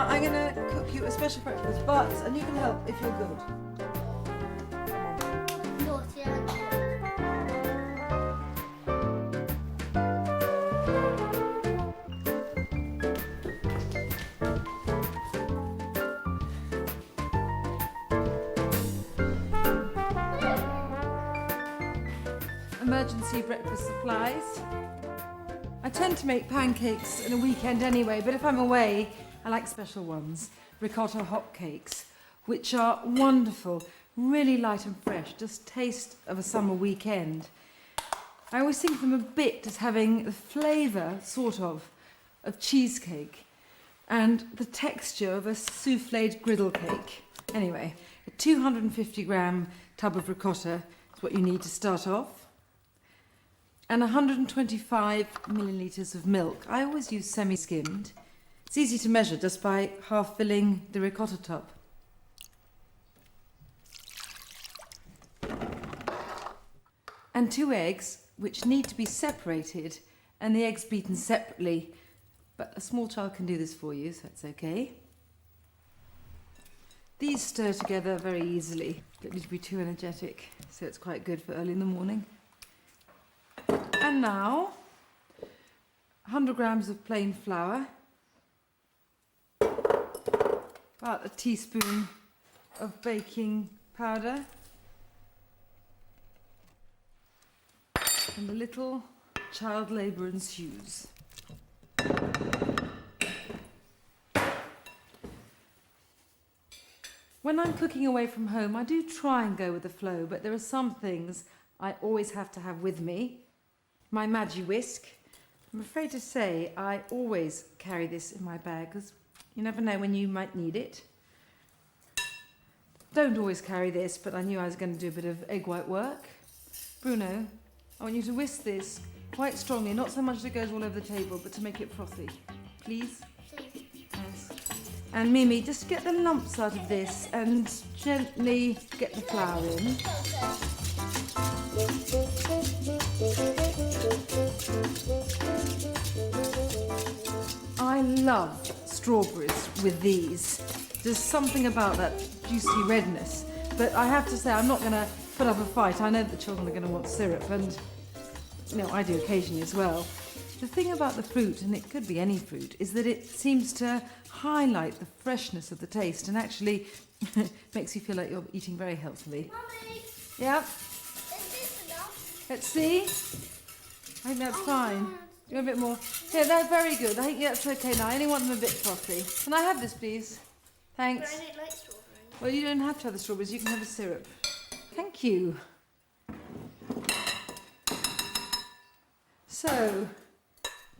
I'm going to cook you a special breakfast, but, and you can help if you're good. Naughty, Emergency breakfast supplies. I tend to make pancakes in a weekend anyway, but if I'm away, I like special ones, Ricotta Hot Cakes, which are wonderful, really light and fresh, just taste of a summer weekend. I always think of them a bit as having the flavour, sort of cheesecake and the texture of a souffled griddle cake. Anyway, a 250 gram tub of ricotta is what you need to start off, and 125 millilitres of milk. I always use semi-skimmed. It's easy to measure just by half filling the ricotta tub. And 2 eggs, which need to be separated, and the eggs beaten separately. But a small child can do this for you, so that's okay. These stir together very easily. Don't need to be too energetic, so it's quite good for early in the morning. And now, 100 grams of plain flour, about a teaspoon of baking powder, and a little child labour ensues. When I'm cooking away from home, I do try and go with the flow, but there are some things I always have to have with me. My Magi whisk. I'm afraid to say I always carry this in my bag because you never know when you might need it. Don't always carry this, but I knew I was going to do a bit of egg white work. Bruno, I want you to whisk this quite strongly, not so much that it goes all over the table, but to make it frothy. Please? Yes. And Mimi, just get the lumps out of this and gently get the flour in. I love strawberries with these. There's something about that juicy redness. But I have to say, I'm not going to put up a fight. I know that the children are going to want syrup, and you know, I do occasionally as well. The thing about the fruit, and it could be any fruit, is that it seems to highlight the freshness of the taste and actually makes you feel like you're eating very healthily. Mummy, Yeah? is this enough? Let's see. I think that's fine. Do you want a bit more? Yeah, that's very good. I think that's okay now. I only want them a bit frothy. Can I have this, please? Thanks. But I don't like strawberries. Well, you don't have to have the strawberries. You can have the syrup. Thank you. So,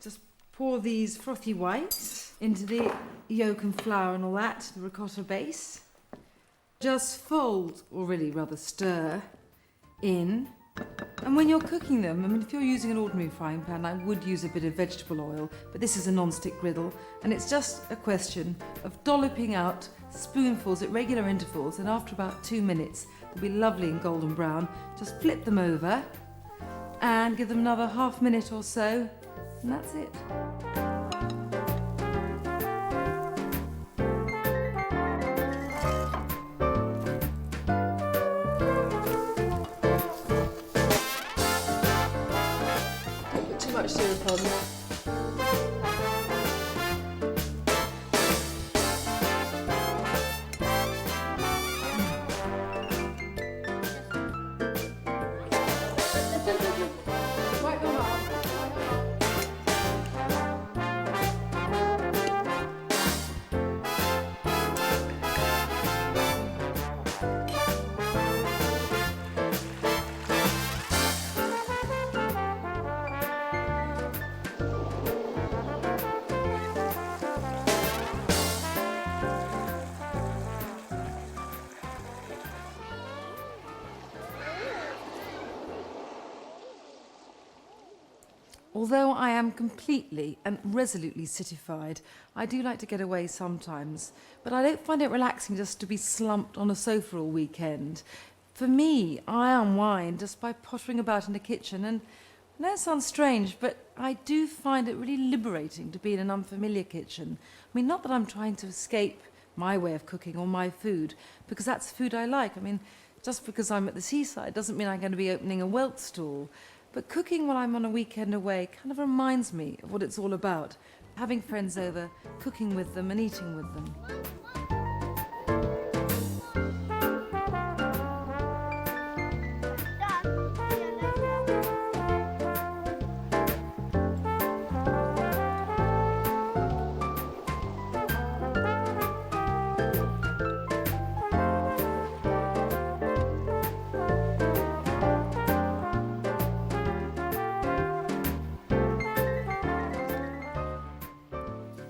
just pour these frothy whites into the yolk and flour and all that, the ricotta base. Just fold, or really rather stir, in. And when you're cooking them, I mean, if you're using an ordinary frying pan, I would use a bit of vegetable oil, but this is a non-stick griddle, and it's just a question of dolloping out spoonfuls at regular intervals, and after about 2 minutes, they'll be lovely and golden brown. Just flip them over and give them another half minute or so, and that's it. Don't put too much syrup on. Wipe them off. Although I am completely and resolutely citified, I do like to get away sometimes, but I don't find it relaxing just to be slumped on a sofa all weekend. For me, I unwind just by pottering about in the kitchen, and I know it sounds strange, but I do find it really liberating to be in an unfamiliar kitchen. I mean, not that I'm trying to escape my way of cooking or my food, because that's the food I like. I mean, just because I'm at the seaside doesn't mean I'm going to be opening a welt stall. But cooking while I'm on a weekend away kind of reminds me of what it's all about. Having friends over, cooking with them and eating with them.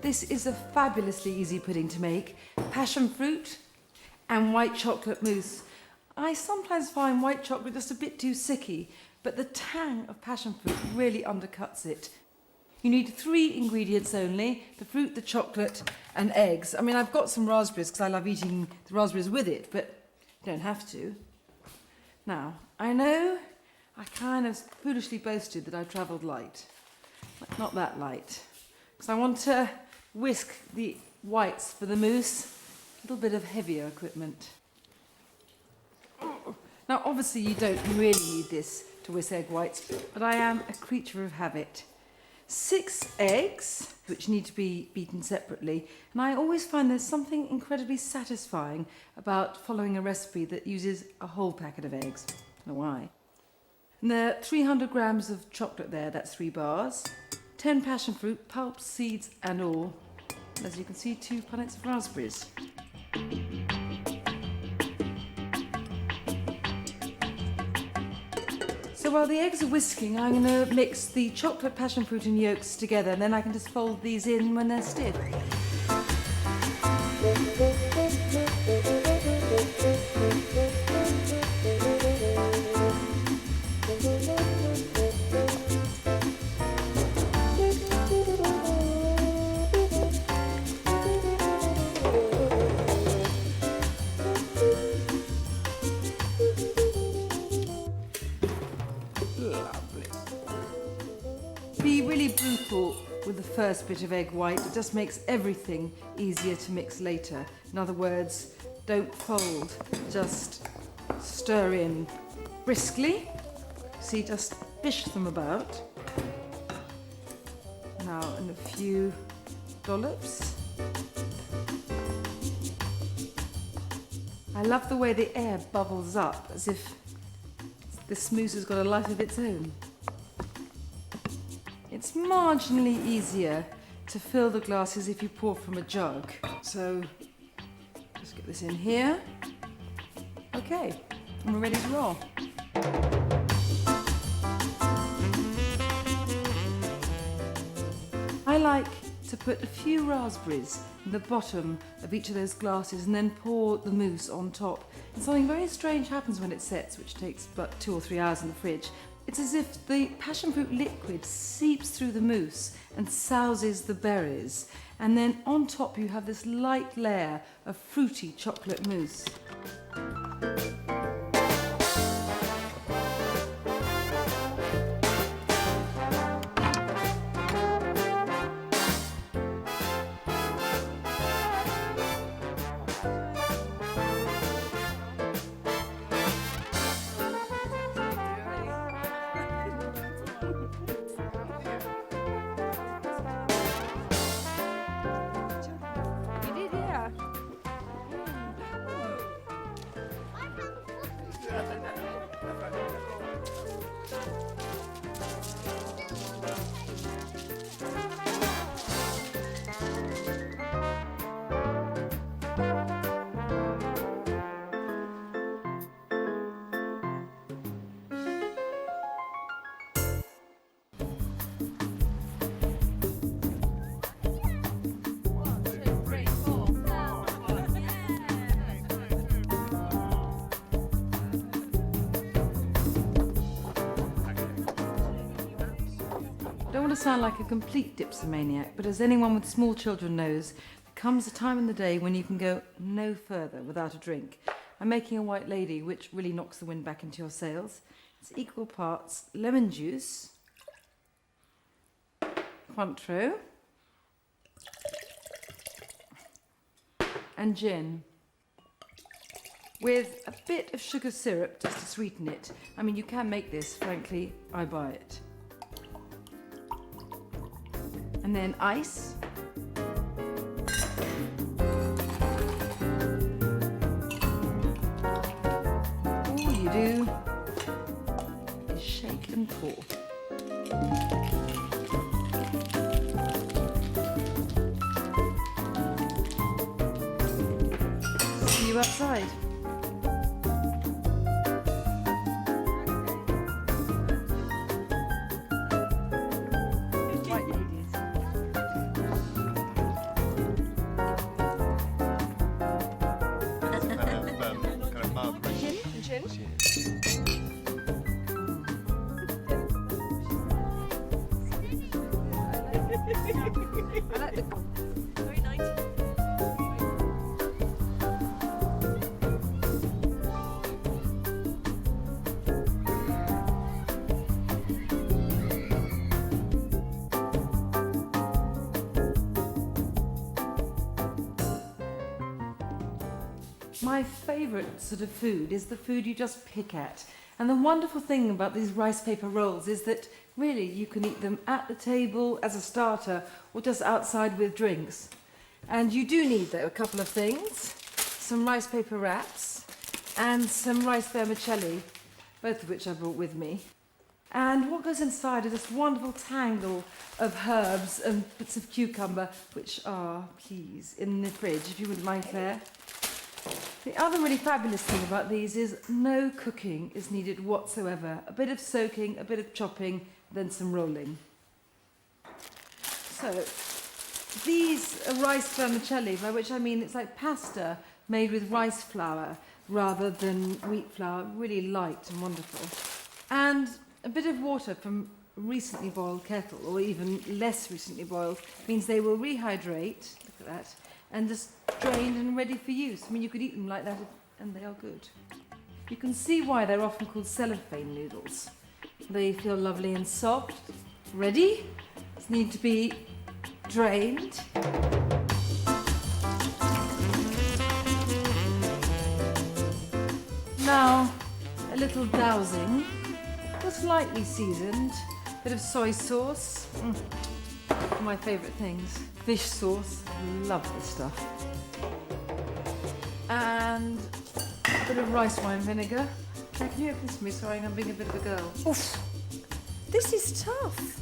This is a fabulously easy pudding to make. Passion fruit and white chocolate mousse. I sometimes find white chocolate just a bit too sicky, but the tang of passion fruit really undercuts it. You need 3 ingredients only: the fruit, the chocolate and eggs. I mean, I've got some raspberries because I love eating the raspberries with it, but you don't have to. Now, I know I kind of foolishly boasted that I travelled light, but not that light, because I want to whisk the whites for the mousse. A little bit of heavier equipment. Now, obviously you don't really need this to whisk egg whites, but I am a creature of habit. 6 eggs, which need to be beaten separately, and I always find there's something incredibly satisfying about following a recipe that uses a whole packet of eggs. I don't know why. And there are 300 grams of chocolate there, that's 3 bars. 10 passion fruit, pulp, seeds and all. And as you can see, 2 punnets of raspberries. So while the eggs are whisking, I'm going to mix the chocolate, passion fruit and yolks together, and then I can just fold these in when they're stiff. Be really brutal with the first bit of egg white. It just makes everything easier to mix later. In other words, don't fold, just stir in briskly. See, just fish them about. Now, in a few dollops. I love the way the air bubbles up, as if this mousse has got a life of its own. It's marginally easier to fill the glasses if you pour from a jug. So just get this in here. Okay, and we're ready to roll. I like to put a few raspberries in the bottom of each of those glasses and then pour the mousse on top. And something very strange happens when it sets, which takes about 2 or 3 hours in the fridge. It's as if the passion fruit liquid seeps through the mousse and souses the berries. And then on top you have this light layer of fruity chocolate mousse. sound like a complete dipsomaniac, but as anyone with small children knows, there comes a time in the day when you can go no further without a drink. I'm making a white lady, which really knocks the wind back into your sails. It's equal parts lemon juice, Cointreau, and gin, with a bit of sugar syrup just to sweeten it. I mean, you can make this, frankly, I buy it. And then ice. All you do is shake and pour. See you outside. White ladies. kind of mild Gin? I like the Very nice. My favourite sort of food is the food you just pick at. And the wonderful thing about these rice paper rolls is that really you can eat them at the table as a starter or just outside with drinks. And you do need, though, a couple of things. Some rice paper wraps and some rice vermicelli, both of which I brought with me. And what goes inside is this wonderful tangle of herbs and bits of cucumber, which are, please, in the fridge, if you wouldn't mind, Claire. The other really fabulous thing about these is no cooking is needed whatsoever. A bit of soaking, a bit of chopping, then some rolling. So, these are rice vermicelli, by which I mean it's like pasta made with rice flour rather than wheat flour, really light and wonderful. And a bit of water from a recently boiled kettle, or even less recently boiled, means they will rehydrate, look at that, and just drained and ready for use. I mean, you could eat them like that and they are good. You can see why they're often called cellophane noodles. They feel lovely and soft. Ready? Just need to be drained. Now, a little dousing, just lightly seasoned, bit of soy sauce, my favourite things, fish sauce, love this stuff, and a bit of rice wine vinegar. Now, can you open this for me? Sorry, I'm being a bit of a girl. Oof. This is tough.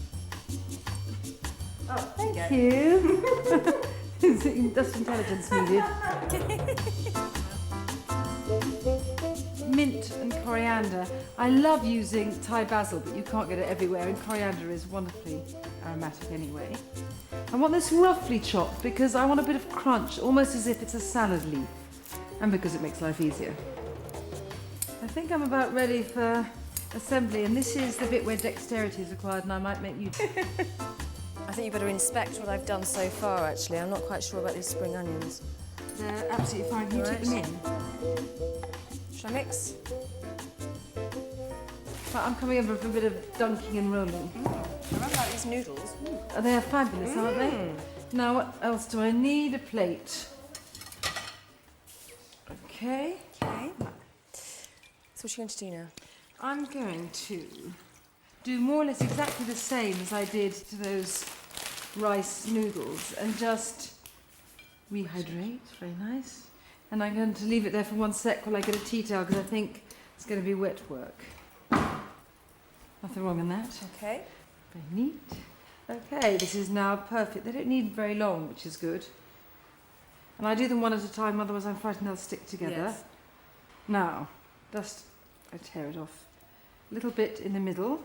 Oh, thank you. That's intelligence needed. Mint and coriander. I love using Thai basil, but you can't get it everywhere, and coriander is wonderfully aromatic anyway. I want this roughly chopped because I want a bit of crunch, almost as if it's a salad leaf, and because it makes life easier. I think I'm about ready for assembly, and this is the bit where dexterity is required, and I might make you... I think you better inspect what I've done so far, actually. I'm not quite sure about these spring onions. They're absolutely fine. Can you take them in? Should I mix? But I'm coming over for a bit of dunking and rolling. I remember like these noodles. Oh, they are fabulous, aren't they? Now, what else do I need? A plate. Okay. Okay. So what are you going to do now? I'm going to do more or less exactly the same as I did to those rice noodles and just rehydrate. Very nice. And I'm going to leave it there for 1 sec while I get a tea towel because I think it's going to be wet work. Nothing wrong in that. Okay. Very neat. Okay, this is now perfect. They don't need very long, which is good. And I do them one at a time, otherwise I'm frightened they'll stick together. Yes. Now, just I tear it off. A little bit in the middle.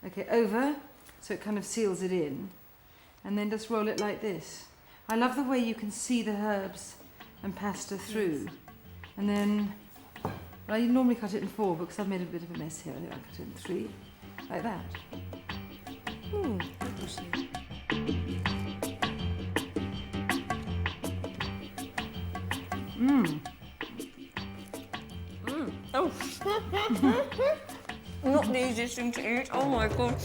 Okay, over, so it kind of seals it in. And then just roll it like this. I love the way you can see the herbs and pasta through. Yes. And then, well, I normally cut it in 4 because I've made a bit of a mess here. I think I cut it in 3, like that. Oh. Not the easiest thing to eat. Oh my god.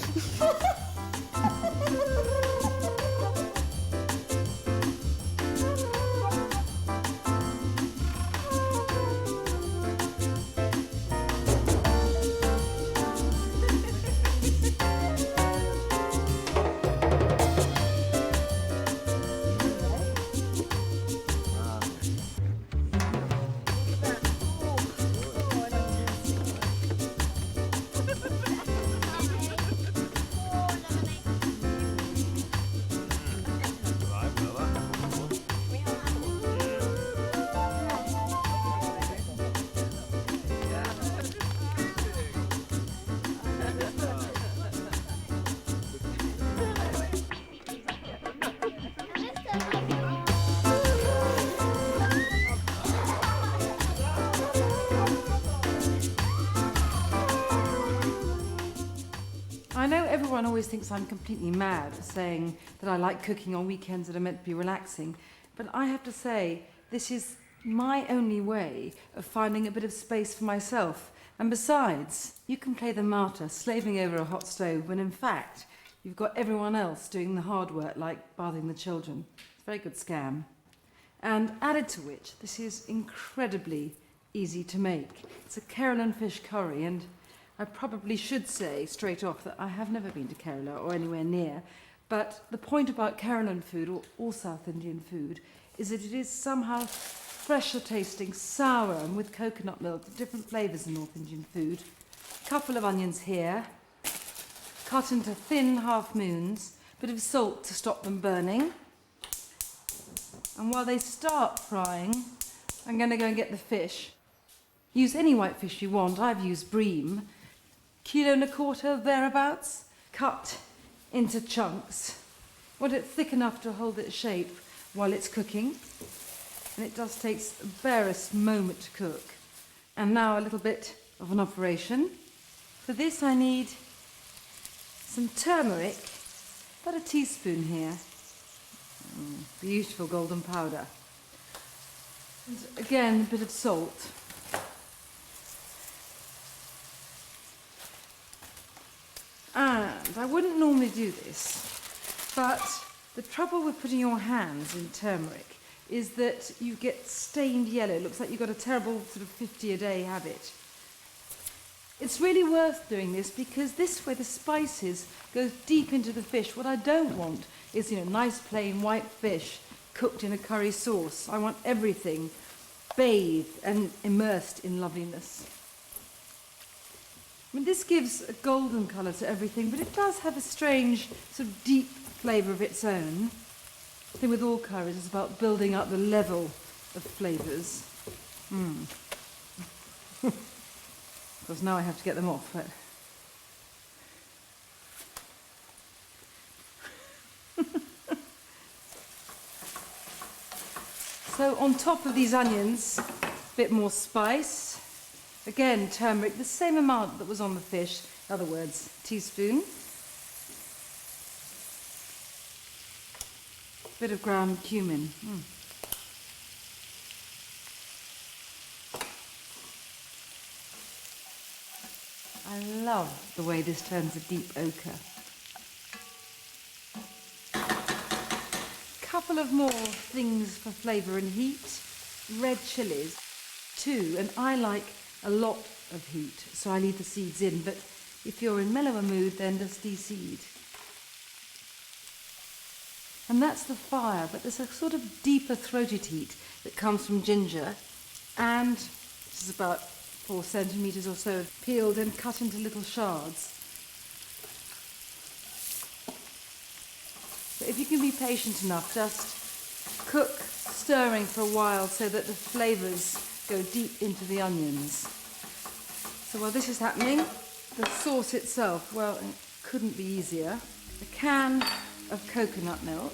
I know everyone always thinks I'm completely mad for saying that I like cooking on weekends that are meant to be relaxing, but I have to say this is my only way of finding a bit of space for myself. And besides, you can play the martyr slaving over a hot stove when in fact you've got everyone else doing the hard work like bathing the children. It's a very good scam. And added to which, this is incredibly easy to make. It's a Kerala fish curry, and I probably should say straight off that I have never been to Kerala or anywhere near, but the point about Kerala food, or all South Indian food, is that it is somehow fresher tasting, sour, and with coconut milk, different flavours in North Indian food. A couple of onions here, cut into thin half moons, bit of salt to stop them burning. And while they start frying, I'm going to go and get the fish. Use any white fish you want. I've used bream. Kilo and a quarter, thereabouts, cut into chunks. Want it thick enough to hold its shape while it's cooking. And it does take the barest moment to cook. And now a little bit of an operation. For this I need some turmeric, about a teaspoon here. Beautiful golden powder. And again, a bit of salt. And I wouldn't normally do this, but the trouble with putting your hands in turmeric is that you get stained yellow. It looks like you've got a terrible sort of 50-a-day habit. It's really worth doing this because this way the spices go deep into the fish. What I don't want is, nice plain white fish cooked in a curry sauce. I want everything bathed and immersed in loveliness. I mean, this gives a golden colour to everything, but it does have a strange, sort of deep flavour of its own. The thing with all curries is about building up the level of flavours. Of course, now I have to get them off, but... So on top of these onions, a bit more spice. Again, turmeric, the same amount that was on the fish, in other words, teaspoon. Bit of ground cumin. I love the way this turns a deep ochre. Couple of more things for flavour and heat. Red chillies, too, and I like a lot of heat, so I leave the seeds in, but if you're in mellower mood, then just de-seed. And that's the fire, but there's a sort of deeper throated heat that comes from ginger, and this is about 4 centimetres or so peeled and cut into little shards. But if you can be patient enough, just cook, stirring for a while so that the flavours go deep into the onions. So while this is happening, the sauce itself, well, it couldn't be easier. A can of coconut milk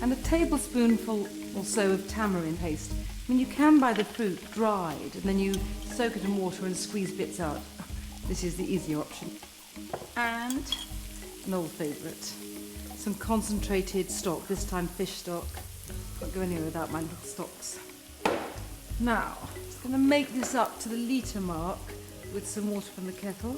and a tablespoonful or so of tamarind paste. I mean, you can buy the fruit dried and then you soak it in water and squeeze bits out. This is the easier option. And an old favourite, some concentrated stock, this time fish stock. Can't go anywhere without my little stocks. Now, I'm just going to make this up to the litre mark with some water from the kettle.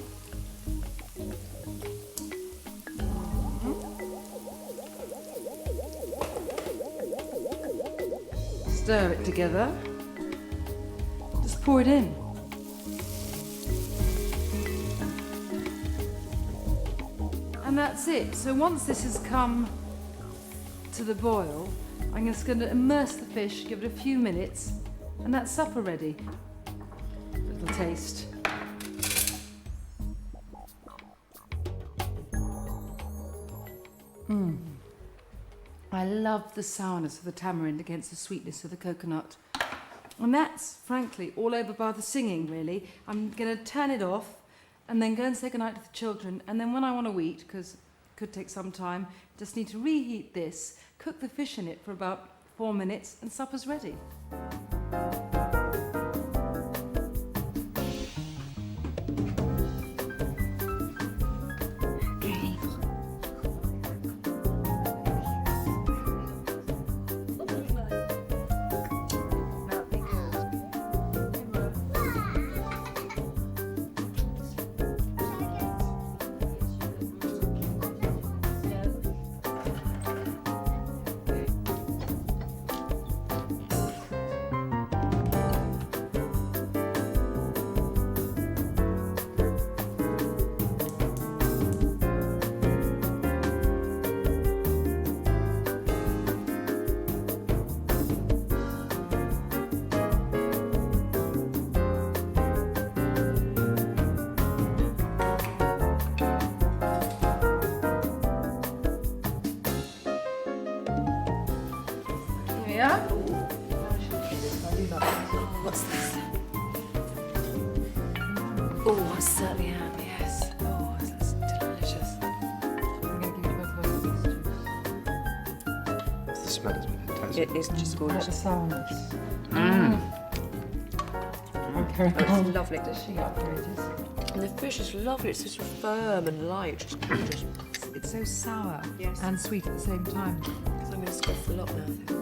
Stir it together. Just pour it in. And that's it. So once this has come to the boil, I'm just going to immerse the fish, give it a few minutes, and that's supper ready. A little taste. I love the sourness of the tamarind against the sweetness of the coconut. And that's, frankly, all over bar the singing, really. I'm going to turn it off and then go and say goodnight to the children. And then when I want to eat, because it could take some time, just need to reheat this, cook the fish in it for about 4 minutes, and supper's ready. Yeah? What's this? Oh, I certainly am, yes. Oh, that's delicious. I'm going to give you both of those. The smell is fantastic. It is just What the gorgeous. sourness. Oh, it's lovely. Does she up for ages? And the fish is lovely. It's just firm and light. Just gorgeous. It's so sour Yes. and sweet at the same time. I'm going to scoff a lot now, I think.